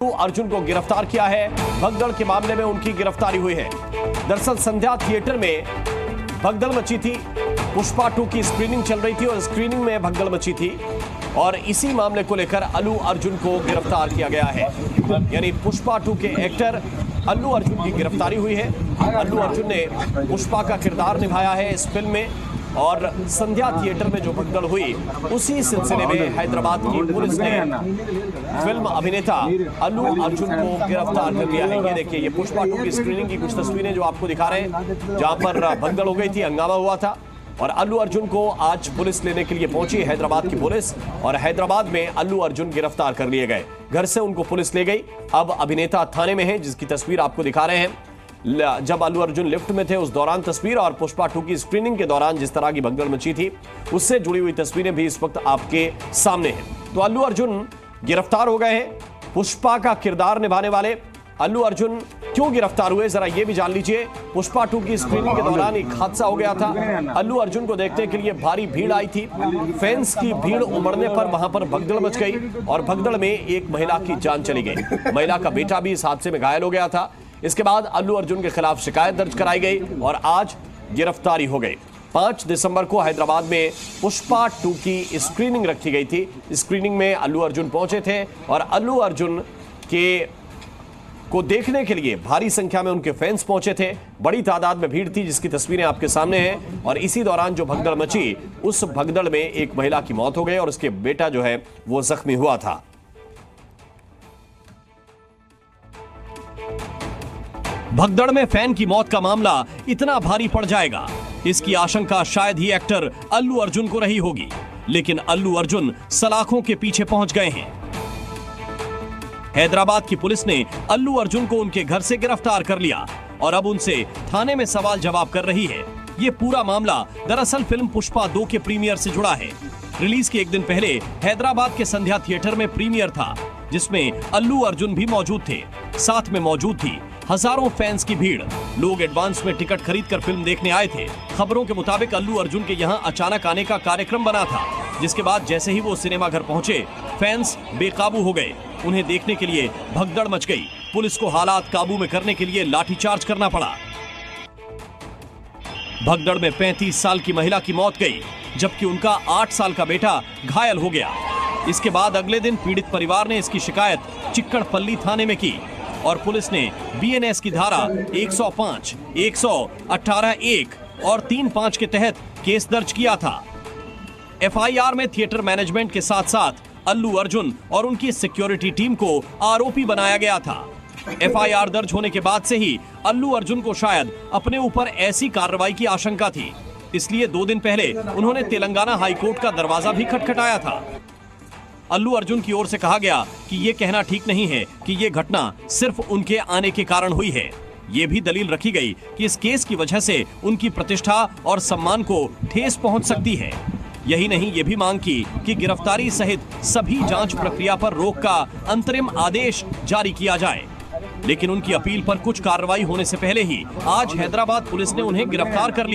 अर्जुन को गिरफ्तार किया है। भगदड़ के मामले में उनकी गिरफ्तारी हुई है। दरअसल संध्या थिएटर में भगदड़ मची थी। पुष्पा 2 की स्क्रीनिंग चल रही थी और स्क्रीनिंग में भगदड़ मची थी और इसी मामले को लेकर अल्लू अर्जुन को गिरफ्तार किया गया है। यानी पुष्पा 2 के एक्टर अल्लू अर्जुन की गिरफ्तारी हुई है। अल्लू अर्जुन ने पुष्पा का किरदार निभाया है इस फिल्म में और संध्या थिएटर में जो भगदड़ हुई उसी सिलसिले में हैदराबाद की पुलिस ने फिल्म अभिनेता अल्लू अर्जुन को गिरफ्तार कर लिया है। ये देखिए, ये पुष्पा 2 की स्क्रीनिंग की कुछ तस्वीरें जो आपको दिखा रहे हैं, जहां पर भगदड़ हो गई थी, हंगामा हुआ था और अल्लू अर्जुन को आज पुलिस लेने के लिए पहुंची, हैदराबाद की पुलिस, और हैदराबाद में अल्लू अर्जुन गिरफ्तार कर लिए गए। घर से उनको पुलिस ले गई। अब अभिनेता थाने में है, जिसकी तस्वीर आपको दिखा रहे हैं। जब अल्लू अर्जुन लिफ्ट में थे उस दौरान तस्वीर और पुष्पा 2 की स्क्रीनिंग के दौरान जिस तरह की भगदड़ मची थी उससे जुड़ी हुई तस्वीरें भी इस वक्त आपके सामने हैं। तो अल्लू अर्जुन गिरफ्तार हो गए हैं। पुष्पा का किरदार निभाने वाले अल्लू अर्जुन क्यों गिरफ्तार हुए, जरा ये भी जान लीजिए। पुष्पा 2 की स्क्रीनिंग के दौरान एक हादसा हो गया था। अल्लू अर्जुन को देखने के लिए भारी भीड़ आई थी। फैंस की भीड़ उमड़ने पर वहां पर भगदड़ मच गई और भगदड़ में एक महिला की जान चली गई। महिला का बेटा भी इस हादसे में घायल हो गया था। इसके बाद अल्लू अर्जुन के खिलाफ शिकायत दर्ज कराई गई और आज गिरफ्तारी हो गई। 5 दिसंबर को हैदराबाद में पुष्पा 2 की स्क्रीनिंग रखी गई थी। स्क्रीनिंग में अल्लू अर्जुन पहुंचे थे और अल्लू अर्जुन को देखने के लिए भारी संख्या में उनके फैंस पहुंचे थे। बड़ी तादाद में भीड़ थी, जिसकी तस्वीरें आपके सामने हैं। और इसी दौरान जो भगदड़ मची, उस भगदड़ में एक महिला की मौत हो गई और उसके बेटा जो है वो जख्मी हुआ था। भगदड़ में फैन की मौत का मामला इतना भारी पड़ जाएगा, इसकी आशंका शायद ही एक्टर अल्लू अर्जुन को रही होगी, लेकिन अल्लू अर्जुन सलाखों के पीछे पहुंच गए हैं। हैदराबाद की पुलिस ने अल्लू अर्जुन को उनके घर से गिरफ्तार कर लिया और अब उनसे थाने में सवाल जवाब कर रही है। ये पूरा मामला दरअसल फिल्म पुष्पा 2 के प्रीमियर से जुड़ा है। रिलीज के एक दिन पहले हैदराबाद के संध्या थिएटर में प्रीमियर था, जिसमें अल्लू अर्जुन भी मौजूद थे। साथ में मौजूद थी हजारों फैंस की भीड़। लोग एडवांस में टिकट खरीदकर फिल्म देखने आए थे। खबरों के मुताबिक अल्लू अर्जुन के यहां अचानक आने का कार्यक्रम बना था, जिसके बाद जैसे ही वो सिनेमा घर पहुंचे, फैंस बेकाबू हो गए। उन्हें देखने के लिए भगदड़ मच गई। पुलिस को हालात काबू में करने के लिए लाठीचार्ज करना पड़ा। भगदड़ में 35 साल की महिला की मौत गई, जबकि उनका 8 साल का बेटा घायल हो गया। इसके बाद अगले दिन पीड़ित परिवार ने इसकी शिकायत चिक्कड़पल्ली थाने में की और पुलिस ने बीएनएस की धारा 105, 118(1) और 35 के तहत केस दर्ज किया था। एफआईआर में थिएटर मैनेजमेंट के साथ साथ अल्लू अर्जुन और उनकी सिक्योरिटी टीम को आरोपी बनाया गया था। एफआईआर दर्ज होने के बाद से ही अल्लू अर्जुन को शायद अपने ऊपर ऐसी कार्रवाई की आशंका थी, इसलिए 2 दिन पहले उन्होंने तेलंगाना हाईकोर्ट का दरवाजा भी खटखटाया था। अल्लू अर्जुन की ओर से कहा गया कि ये कहना ठीक नहीं है कि ये घटना सिर्फ उनके आने के कारण हुई है। ये भी दलील रखी गई कि इस केस की वजह से उनकी प्रतिष्ठा और सम्मान को ठेस पहुंच सकती है। यही नहीं, ये भी मांग की कि गिरफ्तारी सहित सभी जांच प्रक्रिया पर रोक का अंतरिम आदेश जारी किया जाए। लेकिन उनकी अपील पर कुछ कार्रवाई होने से पहले ही आज हैदराबाद पुलिस ने उन्हें गिरफ्तार कर लिया।